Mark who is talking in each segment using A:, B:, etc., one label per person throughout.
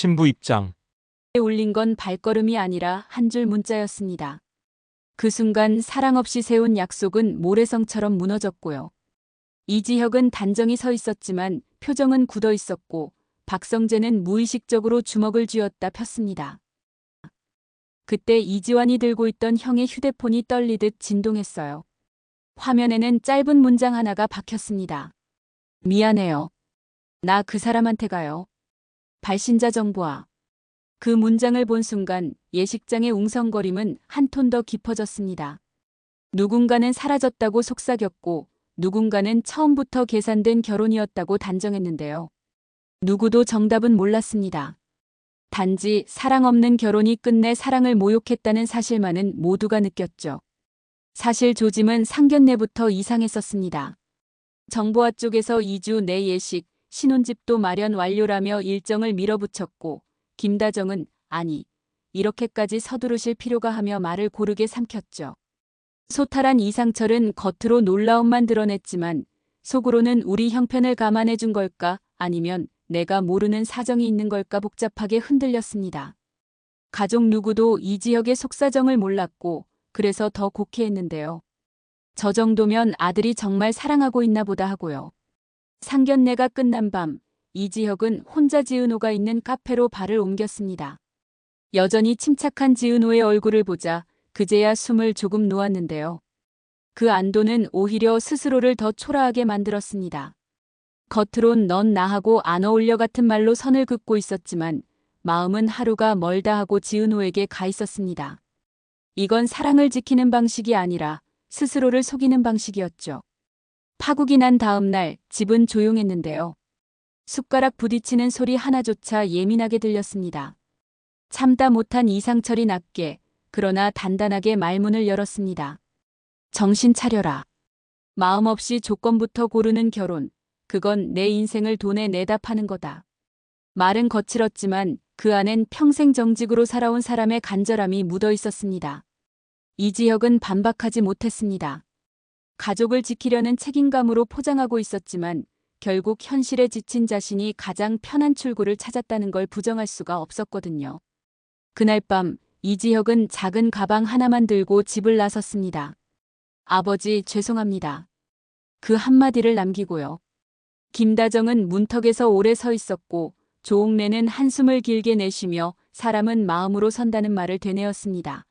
A: 신부 입장.
B: 울린 건 발걸음이 아니라 한 줄 문자였습니다. 그 순간 사랑 없이 세운 약속은 모래성처럼 무너졌고요. 이지혁은 단정히 서 있었지만 표정은 굳어 있었고 박성재는 무의식적으로 주먹을 쥐었다 폈습니다. 그때 이지환이 들고 있던 형의 휴대폰이 떨리듯 진동했어요. 화면에는 짧은 문장 하나가 박혔습니다. 미안해요. 나 그 사람한테 가요. 발신자 정보와. 그 문장을 본 순간 예식장의 웅성거림은 한 톤 더 깊어졌습니다. 누군가는 사라졌다고 속삭였고 누군가는 처음부터 계산된 결혼이었다고 단정했는데요. 누구도 정답은 몰랐습니다. 단지 사랑 없는 결혼이 끝내 사랑을 모욕했다는 사실만은 모두가 느꼈죠. 사실 조짐은 상견례부터 이상했었습니다. 정보화 쪽에서 2주 내 예식, 신혼집도 마련 완료라며 일정을 밀어붙였고 김다정은 아니, 이렇게까지 서두르실 필요가 하며 말을 고르게 삼켰죠. 소탈한 이상철은 겉으로 놀라움만 드러냈지만 속으로는 우리 형편을 감안해 준 걸까 아니면 내가 모르는 사정이 있는 걸까 복잡하게 흔들렸습니다. 가족 누구도 이지혁의 속사정을 몰랐고 그래서 더 곡해했는데요. 저 정도면 아들이 정말 사랑하고 있나 보다 하고요. 상견례가 끝난 밤 이지혁은 혼자 지은호가 있는 카페로 발을 옮겼습니다. 여전히 침착한 지은호의 얼굴을 보자 그제야 숨을 조금 놓았는데요. 그 안도는 오히려 스스로를 더 초라하게 만들었습니다. 겉으론 넌 나하고 안 어울려 같은 말로 선을 긋고 있었지만 마음은 하루가 멀다 하고 지은호에게 가 있었습니다. 이건 사랑을 지키는 방식이 아니라 스스로를 속이는 방식이었죠. 파국이 난 다음 날 집은 조용했는데요. 숟가락 부딪히는 소리 하나조차 예민하게 들렸습니다. 참다 못한 이상철이 낮게 그러나 단단하게 말문을 열었습니다. 정신 차려라. 마음 없이 조건부터 고르는 결혼. 그건 내 인생을 돈에 내다 파는 거다. 말은 거칠었지만 그 안엔 평생 정직으로 살아온 사람의 간절함이 묻어 있었습니다. 이지혁은 반박하지 못했습니다. 가족을 지키려는 책임감으로 포장하고 있었지만 결국 현실에 지친 자신이 가장 편한 출구를 찾았다는 걸 부정할 수가 없었거든요. 그날 밤 이지혁은 작은 가방 하나만 들고 집을 나섰습니다. 아버지 죄송합니다. 그 한마디를 남기고요. 김다정은 문턱에서 오래 서 있었고 조옥래는 한숨을 길게 내쉬며 사람은 마음으로 선다는 말을 되뇌었습니다.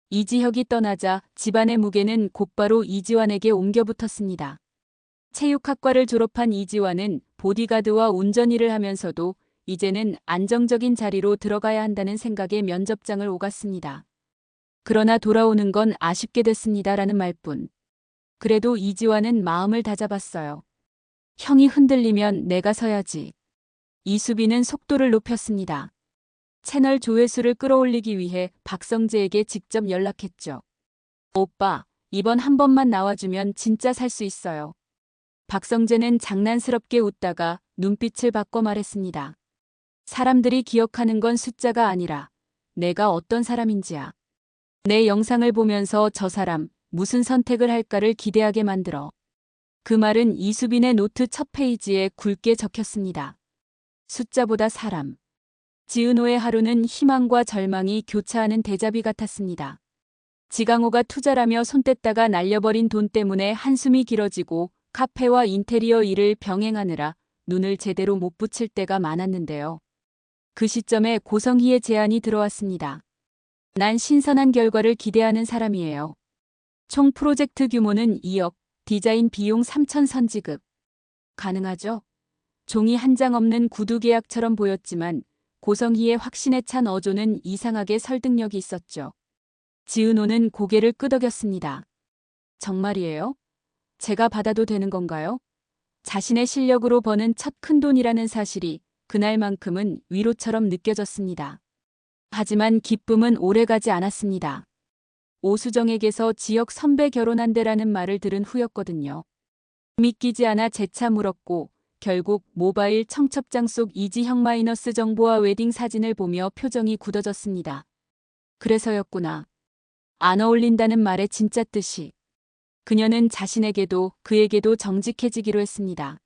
B: 이지혁이 떠나자 집안의 무게는 곧바로 이지환에게 옮겨붙었습니다. 체육학과를 졸업한 이지환은 보디가드와 운전 일을 하면서도 이제는 안정적인 자리로 들어가야 한다는 생각에 면접장을 오갔습니다. 그러나 돌아오는 건 아쉽게 됐습니다라는 말뿐. 그래도 이지환은 마음을 다잡았어요. 형이 흔들리면 내가 서야지. 이수빈은 속도를 높였습니다. 채널 조회수를 끌어올리기 위해 박성재에게 직접 연락했죠. 오빠, 이번 한 번만 나와주면 진짜 살 수 있어요. 박성재는 장난스럽게 웃다가 눈빛을 바꿔 말했습니다. 사람들이 기억하는 건 숫자가 아니라 내가 어떤 사람인지야. 내 영상을 보면서 저 사람 무슨 선택을 할까를 기대하게 만들어. 그 말은 이수빈의 노트 첫 페이지에 굵게 적혔습니다. 숫자보다 사람. 지은호의 하루는 희망과 절망이 교차하는 대자비 같았습니다. 지강호가 투자라며 손 뗐다가 날려버린 돈 때문에 한숨이 길어지고 카페와 인테리어 일을 병행하느라 눈을 제대로 못 붙일 때가 많았는데요. 그 시점에 고성희의 제안이 들어왔습니다. 난 신선한 결과를 기대하는 사람이에요. 총 프로젝트 규모는 2억, 디자인 비용 3천 선지급. 가능하죠? 종이 한 장 없는 구두 계약처럼 보였지만 고성희의 확신에 찬 어조는 이상하게 설득력이 있었죠. 지은호는 고개를 끄덕였습니다. 정말이에요? 제가 받아도 되는 건가요? 자신의 실력으로 버는 첫 큰돈이라는 사실이 그날만큼은 위로처럼 느껴졌습니다. 하지만 기쁨은 오래가지 않았습니다. 오수정에게서 지역 선배 결혼한대라는 말을 들은 후였거든요. 믿기지 않아 재차 물었고 결국 모바일 청첩장 속 이지혁 마이너스 정보와 웨딩 사진을 보며 표정이 굳어졌습니다. 그래서였구나. 안 어울린다는 말의 진짜 뜻이. 그녀는 자신에게도 그에게도 정직해지기로 했습니다.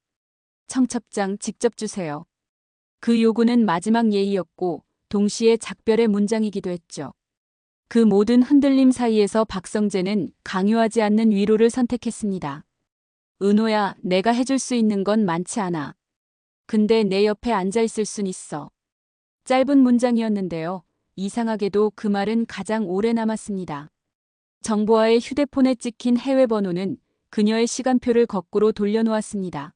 B: 청첩장 직접 주세요. 그 요구는 마지막 예의였고 동시에 작별의 문장이기도 했죠. 그 모든 흔들림 사이에서 박성재는 강요하지 않는 위로를 선택했습니다. 은호야, 내가 해줄 수 있는 건 많지 않아. 근데 내 옆에 앉아 있을 순 있어. 짧은 문장이었는데요. 이상하게도 그 말은 가장 오래 남았습니다. 정보화의 휴대폰에 찍힌 해외 번호는 그녀의 시간표를 거꾸로 돌려놓았습니다.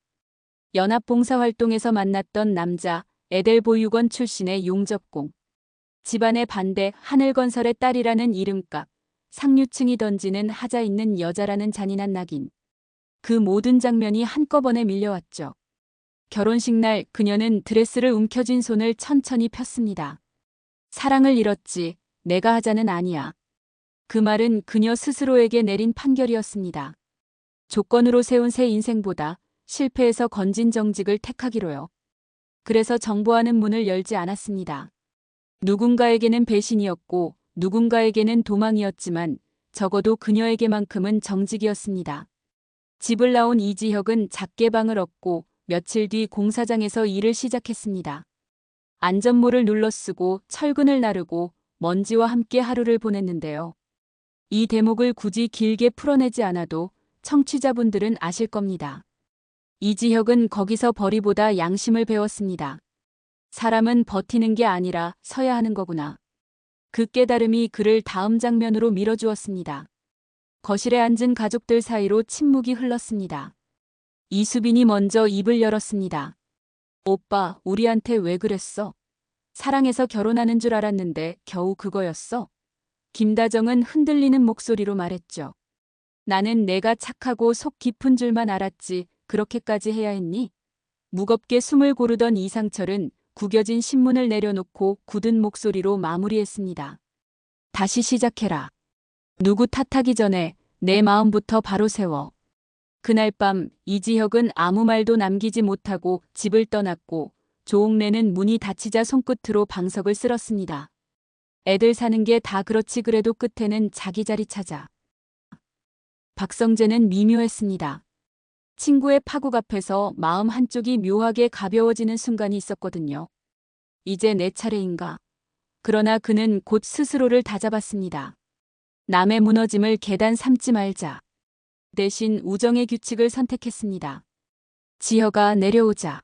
B: 연합봉사활동에서 만났던 남자, 에델 보육원 출신의 용접공. 집안의 반대, 하늘건설의 딸이라는 이름값, 상류층이 던지는 하자 있는 여자라는 잔인한 낙인. 그 모든 장면이 한꺼번에 밀려왔죠. 결혼식 날 그녀는 드레스를 움켜쥔 손을 천천히 폈습니다. 사랑을 잃었지, 내가 하자는 아니야. 그 말은 그녀 스스로에게 내린 판결이었습니다. 조건으로 세운 새 인생보다 실패해서 건진 정직을 택하기로요. 그래서 정보화는 문을 열지 않았습니다. 누군가에게는 배신이었고 누군가에게는 도망이었지만 적어도 그녀에게만큼은 정직이었습니다. 집을 나온 이지혁은 작게 방을 얻고 며칠 뒤 공사장에서 일을 시작했습니다. 안전모를 눌러쓰고 철근을 나르고 먼지와 함께 하루를 보냈는데요. 이 대목을 굳이 길게 풀어내지 않아도 청취자분들은 아실 겁니다. 이지혁은 거기서 벌이보다 양심을 배웠습니다. 사람은 버티는 게 아니라 서야 하는 거구나. 그 깨달음이 그를 다음 장면으로 밀어주었습니다. 거실에 앉은 가족들 사이로 침묵이 흘렀습니다. 이수빈이 먼저 입을 열었습니다. 오빠, 우리한테 왜 그랬어? 사랑해서 결혼하는 줄 알았는데 겨우 그거였어? 김다정은 흔들리는 목소리로 말했죠. 나는 내가 착하고 속 깊은 줄만 알았지 그렇게까지 해야 했니? 무겁게 숨을 고르던 이상철은 구겨진 신문을 내려놓고 굳은 목소리로 마무리했습니다. 다시 시작해라. 누구 탓하기 전에 내 마음부터 바로 세워. 그날 밤 이지혁은 아무 말도 남기지 못하고 집을 떠났고 조옥래는 문이 닫히자 손끝으로 방석을 쓸었습니다. 애들 사는 게 다 그렇지 그래도 끝에는 자기 자리 찾아. 박성재는 미묘했습니다. 친구의 파국 앞에서 마음 한쪽이 묘하게 가벼워지는 순간이 있었거든요. 이제 내 차례인가? 그러나 그는 곧 스스로를 다잡았습니다. 남의 무너짐을 계단 삼지 말자. 대신 우정의 규칙을 선택했습니다. 지혁아, 내려오자.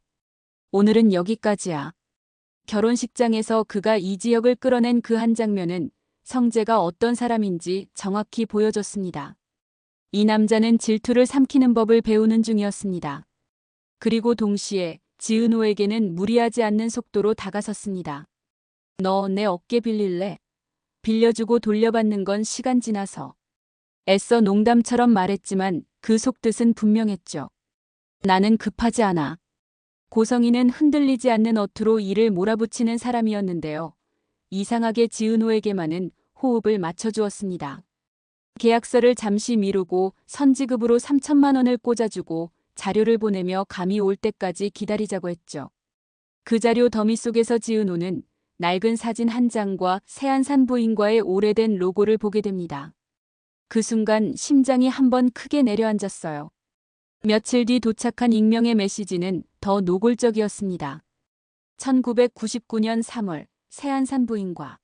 B: 오늘은 여기까지야. 결혼식장에서 그가 이지혁을 끌어낸 그 한 장면은 성재가 어떤 사람인지 정확히 보여줬습니다. 이 남자는 질투를 삼키는 법을 배우는 중이었습니다. 그리고 동시에 지은호에게는 무리하지 않는 속도로 다가섰습니다. 너 내 어깨 빌릴래? 빌려주고 돌려받는 건 시간 지나서. 애써 농담처럼 말했지만 그 속뜻은 분명했죠. 나는 급하지 않아. 고성이는 흔들리지 않는 어투로 이를 몰아붙이는 사람이었는데요. 이상하게 지은호에게만은 호흡을 맞춰주었습니다. 계약서를 잠시 미루고 선지급으로 3천만 원을 꽂아주고 자료를 보내며 감이 올 때까지 기다리자고 했죠. 그 자료 더미 속에서 지은호는 낡은 사진 한 장과 세안산 부인과의 오래된 로고를 보게 됩니다. 그 순간 심장이 한번 크게 내려앉았어요. 며칠 뒤 도착한 익명의 메시지는 더 노골적이었습니다. 1999년 3월 세안산 부인과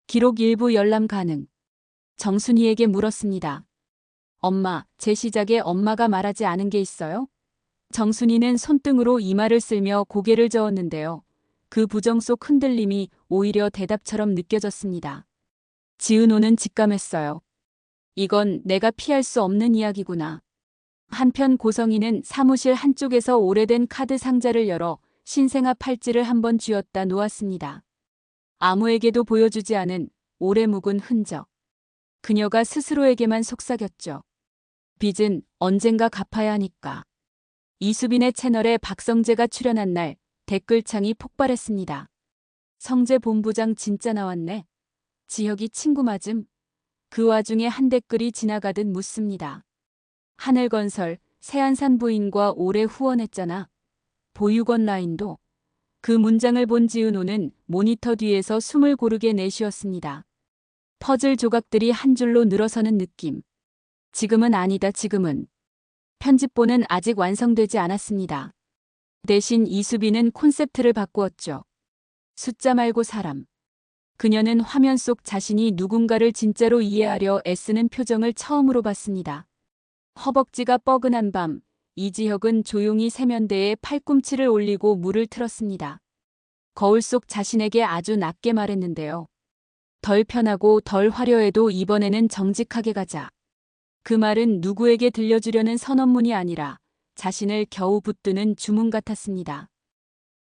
B: 기록 일부 열람 가능. 정순이에게 물었습니다. 엄마, 제 시작에 엄마가 말하지 않은 게 있어요? 정순이는 손등으로 이마를 쓸며 고개를 저었는데요. 그 부정 속 흔들림이 오히려 대답처럼 느껴졌습니다. 지은호는 직감했어요. 이건 내가 피할 수 없는 이야기구나. 한편 고성이는 사무실 한쪽에서 오래된 카드 상자를 열어 신생아 팔찌를 한번 쥐었다 놓았습니다. 아무에게도 보여주지 않은 오래 묵은 흔적. 그녀가 스스로에게만 속삭였죠. 빚은 언젠가 갚아야 하니까. 이수빈의 채널에 박성재가 출연한 날 댓글창이 폭발했습니다. 성재 본부장 진짜 나왔네. 지혁이 친구 맞음? 그 와중에 한 댓글이 지나가듯 묻습니다. 하늘건설, 세안산 부인과 오래 후원했잖아. 보육원 라인도. 그 문장을 본 지은호는 모니터 뒤에서 숨을 고르게 내쉬었습니다. 퍼즐 조각들이 한 줄로 늘어서는 느낌. 지금은 아니다, 지금은. 편집본은 아직 완성되지 않았습니다. 대신 이수빈은 콘셉트를 바꾸었죠. 숫자 말고 사람. 그녀는 화면 속 자신이 누군가를 진짜로 이해하려 애쓰는 표정을 처음으로 봤습니다. 허벅지가 뻐근한 밤, 이지혁은 조용히 세면대에 팔꿈치를 올리고 물을 틀었습니다. 거울 속 자신에게 아주 낮게 말했는데요. 덜 편하고 덜 화려해도 이번에는 정직하게 가자. 그 말은 누구에게 들려주려는 선언문이 아니라 자신을 겨우 붙드는 주문 같았습니다.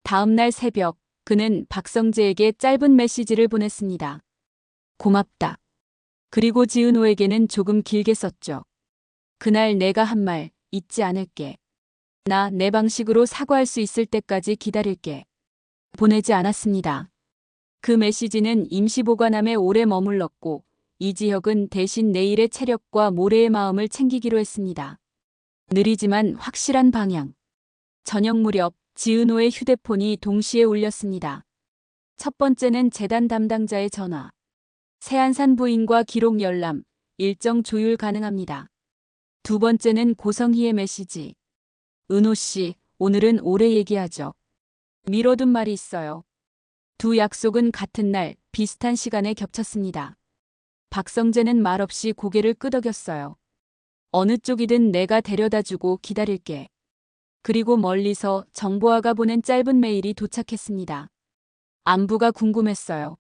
B: 다음 날 새벽, 그는 박성재에게 짧은 메시지를 보냈습니다. 고맙다. 그리고 지은호에게는 조금 길게 썼죠. 그날 내가 한 말 잊지 않을게. 나 내 방식으로 사과할 수 있을 때까지 기다릴게. 보내지 않았습니다. 그 메시지는 임시보관함에 오래 머물렀고 이지혁은 대신 내일의 체력과 모레의 마음을 챙기기로 했습니다. 느리지만 확실한 방향. 저녁 무렵 지은호의 휴대폰이 동시에 울렸습니다. 첫 번째는 재단 담당자의 전화. 세안산 부인과 기록 열람, 일정 조율 가능합니다. 두 번째는 고성희의 메시지. 은호 씨, 오늘은 오래 얘기하죠. 미뤄둔 말이 있어요. 두 약속은 같은 날, 비슷한 시간에 겹쳤습니다. 박성재는 말없이 고개를 끄덕였어요. 어느 쪽이든 내가 데려다주고 기다릴게. 그리고 멀리서 정보화가 보낸 짧은 메일이 도착했습니다. 안부가 궁금했어요.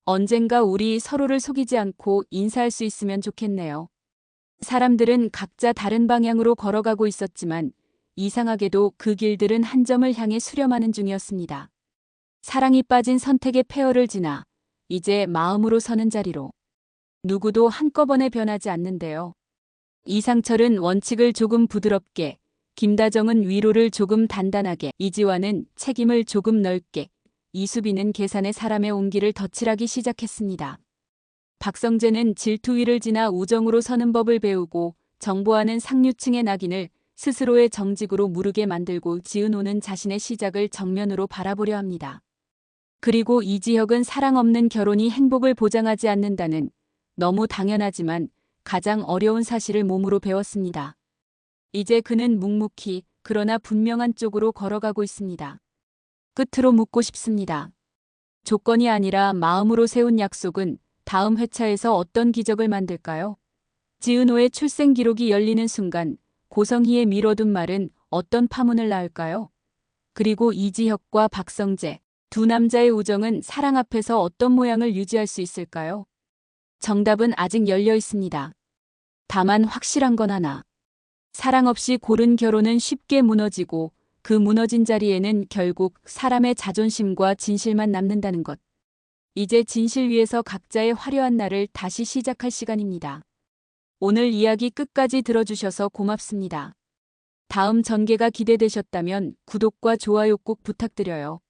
B: 언젠가 우리 서로를 속이지 않고 인사할 수 있으면 좋겠네요. 사람들은 각자 다른 방향으로 걸어가고 있었지만 이상하게도 그 길들은 한 점을 향해 수렴하는 중이었습니다. 사랑이 빠진 선택의 폐허를 지나 이제 마음으로 서는 자리로. 누구도 한꺼번에 변하지 않는데요. 이상철은 원칙을 조금 부드럽게, 김다정은 위로를 조금 단단하게, 이지화는 책임을 조금 넓게, 이수빈은 계산의 사람의 온기를 덧칠하기 시작했습니다. 박성재는 질투 위를 지나 우정으로 서는 법을 배우고 정보화는 상류층의 낙인을 스스로의 정직으로 무르게 만들고 지은호는 자신의 시작을 정면으로 바라보려 합니다. 그리고 이지혁은 사랑 없는 결혼이 행복을 보장하지 않는다는 너무 당연하지만 가장 어려운 사실을 몸으로 배웠습니다. 이제 그는 묵묵히 그러나 분명한 쪽으로 걸어가고 있습니다. 끝으로 묻고 싶습니다. 조건이 아니라 마음으로 세운 약속은 다음 회차에서 어떤 기적을 만들까요? 지은호의 출생 기록이 열리는 순간 고성희의 미뤄둔 말은 어떤 파문을 낳을까요? 그리고 이지혁과 박성재, 두 남자의 우정은 사랑 앞에서 어떤 모양을 유지할 수 있을까요? 정답은 아직 열려 있습니다. 다만 확실한 건 하나. 사랑 없이 고른 결혼은 쉽게 무너지고 그 무너진 자리에는 결국 사람의 자존심과 진실만 남는다는 것. 이제 진실 위에서 각자의 화려한 날을 다시 시작할 시간입니다. 오늘 이야기 끝까지 들어주셔서 고맙습니다. 다음 전개가 기대되셨다면 구독과 좋아요 꼭 부탁드려요.